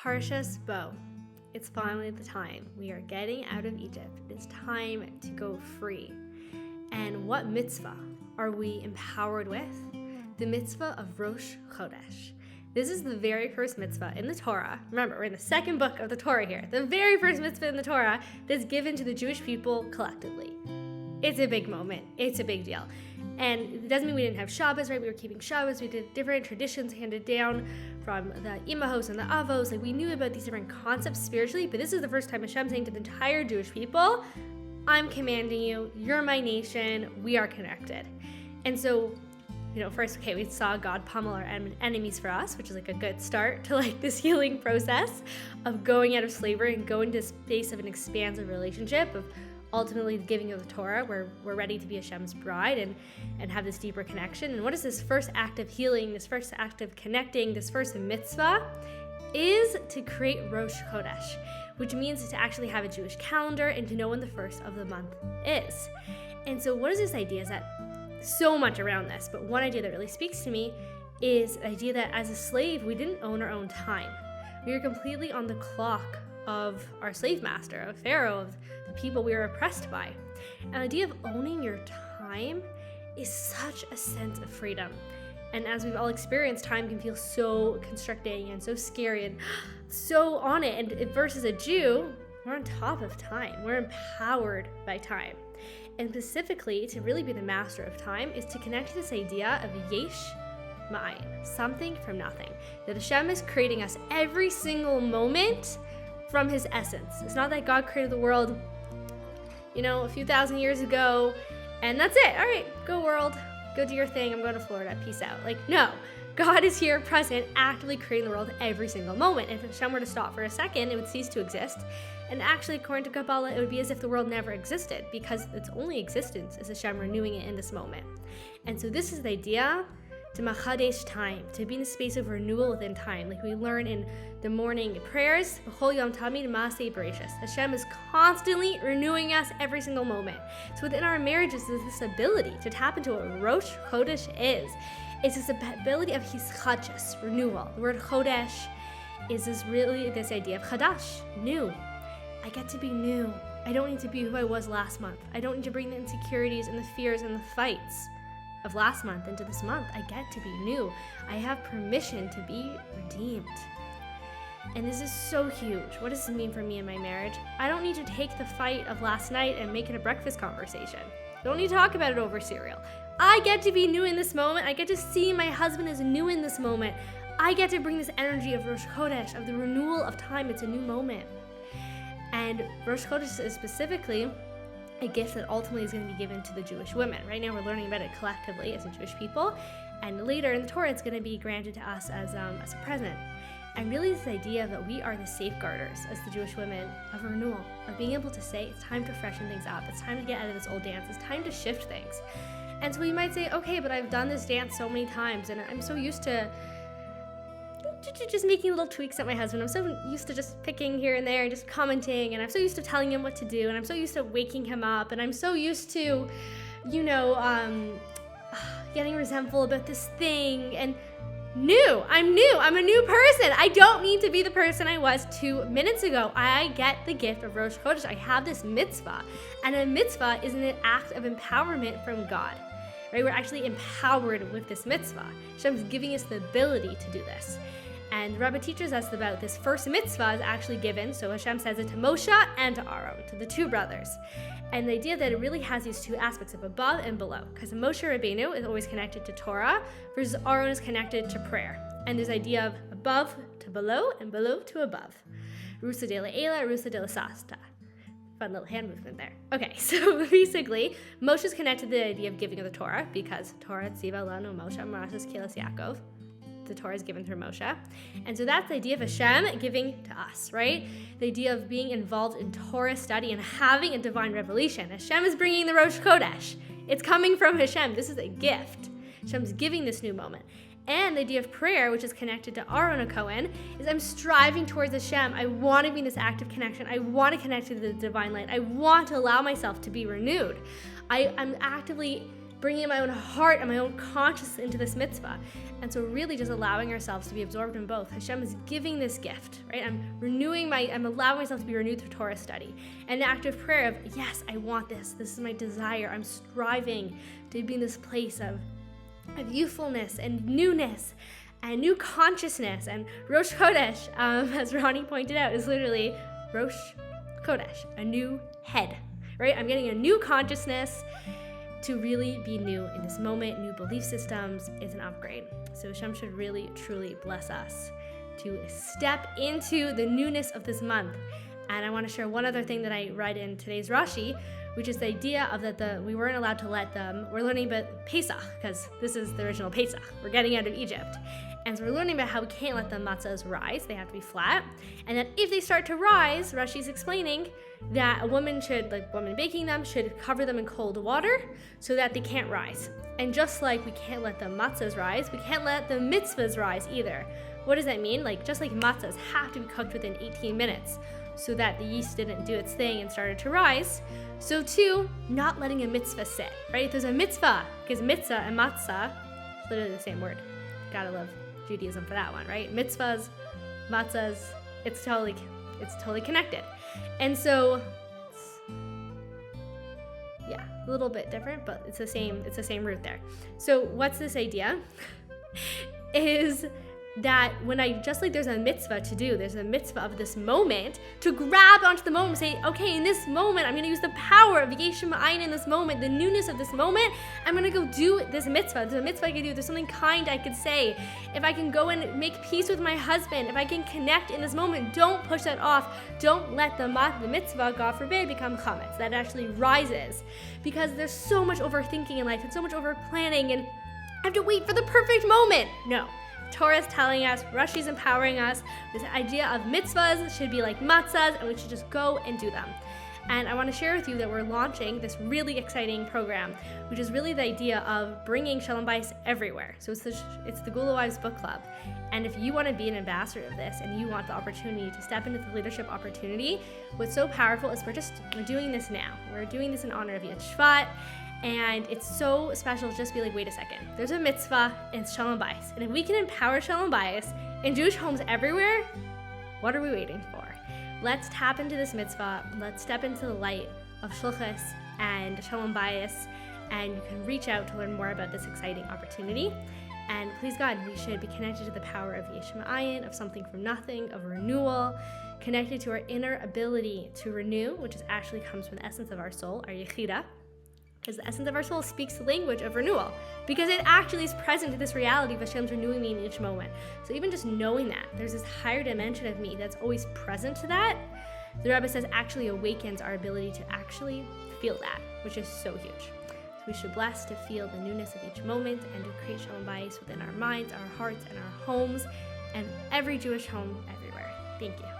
Parshas Bo. It's finally the time. We are getting out of Egypt. It is time to go free. And what mitzvah are we empowered with? The mitzvah of Rosh Chodesh. This is the very first mitzvah in the Torah. Remember, we're in the second book of the Torah here. The very first mitzvah in the Torah that's given to the Jewish people collectively. It's a big moment. It's a big deal. And it doesn't mean we didn't have Shabbos, right? We were keeping Shabbos. We did different traditions handed down from the imahos and the avos. Like, we knew about these different concepts spiritually, but this is the first time Hashem saying to the entire Jewish people, I'm commanding you, you're my nation, we are connected. And so, first, we saw God pummel our enemies for us, which is like a good start to like this healing process of going out of slavery and going to a space of an expansive relationship, of ultimately the giving of the Torah, where we're ready to be Hashem's bride and have this deeper connection. And what is this first act of healing, this first act of connecting, this first mitzvah is to create Rosh Chodesh, which means to actually have a Jewish calendar and to know when the first of the month is. And so what is this idea? Is that so much around this, but one idea that really speaks to me is the idea that as a slave, we didn't own our own time. We were completely on the clock of our slave master, of Pharaoh, of the people we were oppressed by. And the idea of owning your time is such a sense of freedom. And as we've all experienced, time can feel so constricting and so scary and so on it. And versus a Jew, we're on top of time. We're empowered by time. And specifically, to really be the master of time is to connect to this idea of yesh ma'ayin, something from nothing. That Hashem is creating us every single moment from His essence. It's not that God created the world, a few thousand years ago, and that's it. All right, go world, go do your thing. I'm going to Florida. Peace out. No, God is here, present, actively creating the world every single moment. And if Hashem were to stop for a second, it would cease to exist. And actually, according to Kabbalah, it would be as if the world never existed, because its only existence is Hashem renewing it in this moment. And so this is the idea to machadesh time, to be in a space of renewal within time. Like we learn in the morning prayers, B'chol yom tamid maaseh bereshis. Hashem is constantly renewing us every single moment. So within our marriages, there's this ability to tap into what Rosh Chodesh is. It's this ability of hischadshus, renewal. The word chodesh is this idea of chadash, new. I get to be new. I don't need to be who I was last month. I don't need to bring the insecurities and the fears and the fights of last month into this month. I get to be new. I have permission to be redeemed. And this is so huge. What does this mean for me in my marriage? I don't need to take the fight of last night and make it a breakfast conversation. I don't need to talk about it over cereal. I get to be new in this moment. I get to see my husband as new in this moment. I get to bring this energy of Rosh Chodesh, of the renewal of time. It's a new moment. And Rosh Chodesh is specifically a gift that ultimately is going to be given to the Jewish women. Right now we're learning about it collectively as a Jewish people, and later in the Torah it's going to be granted to us as a present. And really this idea that we are the safeguarders as the Jewish women of renewal, of being able to say it's time to freshen things up, it's time to get out of this old dance, it's time to shift things. And so you might say, okay, but I've done this dance so many times and I'm so used to just making little tweaks at my husband. I'm so used to just picking here and there and just commenting, and I'm so used to telling him what to do, and I'm so used to waking him up, and I'm so used to, getting resentful about this thing, and I'm a new person. I don't need to be the person I was 2 minutes ago. I get the gift of Rosh Chodesh. I have this mitzvah, and a mitzvah is an act of empowerment from God. Right? We're actually empowered with this mitzvah. Hashem's giving us the ability to do this. And the Rebbe teaches us about this first mitzvah is actually given, so Hashem says it to Moshe and to Aaron, to the two brothers. And the idea that it really has these two aspects of above and below, because Moshe Rabbeinu is always connected to Torah, versus Aaron is connected to prayer. And there's idea of above to below and below to above. Rusa de la Ela, Rusa de la Sasta. Fun little hand movement there. Okay, so basically, Moshe's connected to the idea of giving of the Torah, because Torah tziva lanu Moshe marashas kelas Yaakov. The Torah is given through Moshe. And so that's the idea of Hashem giving to us, right? The idea of being involved in Torah study and having a divine revelation. Hashem is bringing the Rosh Chodesh. It's coming from Hashem. This is a gift. Hashem's giving this new moment. And the idea of prayer, which is connected to Aaron Cohen, is I'm striving towards Hashem. I want to be in this active connection. I want to connect to the divine light. I want to allow myself to be renewed. I'm actively bringing in my own heart and my own consciousness into this mitzvah. And so really just allowing ourselves to be absorbed in both. Hashem is giving this gift, right? I'm allowing myself to be renewed through Torah study. And an active prayer of, yes, I want this. This is my desire. I'm striving to be in this place of youthfulness and newness and new consciousness. And Rosh Chodesh, as Ronnie pointed out, is literally Rosh Chodesh, a new head, right? I'm getting a new consciousness to really be new in this moment. New belief systems is an upgrade. So Hashem should really, truly bless us to step into the newness of this month. And I want to share one other thing that I read in today's Rashi, which is the idea of that we weren't allowed to let them, we're learning about Pesach, because this is the original Pesach. We're getting out of Egypt. And so we're learning about how we can't let the matzahs rise. They have to be flat. And that if they start to rise, Rashi's explaining that a woman baking them should cover them in cold water so that they can't rise. And just like we can't let the matzahs rise, we can't let the mitzvahs rise either. What does that mean? Just like matzahs have to be cooked within 18 minutes so that the yeast didn't do its thing and started to rise, so too, not letting a mitzvah sit, right? If there's a mitzvah, because mitzvah and matzah, literally the same word. Gotta love Judaism for that one, right? Mitzvahs, matzahs, it's totally connected. And so, a little bit different, but it's the same root there. So what's this idea? Is that there's a mitzvah to do, there's a mitzvah of this moment to grab onto the moment and say, okay, in this moment, I'm going to use the power of Yesh Ma'ayin in this moment, the newness of this moment. I'm going to go do this mitzvah. There's a mitzvah I could do. There's something kind I could say. If I can go and make peace with my husband, if I can connect in this moment, don't push that off. Don't let the mitzvah, God forbid, become chametz. That actually rises, because there's so much overthinking in life and so much over planning, and I have to wait for the perfect moment. No. Torah is telling us, Rashi's empowering us, this idea of mitzvahs should be like matzahs, and we should just go and do them. And I want to share with you that we're launching this really exciting program, which is really the idea of bringing Shalom Bayis everywhere. So it's the Gula Wives Book Club. And if you want to be an ambassador of this and you want the opportunity to step into the leadership opportunity, what's so powerful is we're doing this now. We're doing this in honor of Yud Shvat. And it's so special to just be like, wait a second, there's a mitzvah and it's Shalom Bayis. And if we can empower Shalom Bayis in Jewish homes everywhere, what are we waiting for? Let's tap into this mitzvah. Let's step into the light of Shluchus and Shalom Bayis. And you can reach out to learn more about this exciting opportunity. And please God, we should be connected to the power of Yesh Ma'ayin, of something from nothing, of renewal, connected to our inner ability to renew, which actually comes from the essence of our soul, our Yechida. Because the essence of our soul speaks the language of renewal, because it actually is present to this reality of Hashem's renewing me in each moment. So even just knowing that there's this higher dimension of me that's always present to that, the Rebbe says actually awakens our ability to actually feel that, which is so huge. So we should bless to feel the newness of each moment and to create Shalom Bayis within our minds, our hearts, and our homes, and every Jewish home everywhere. Thank you.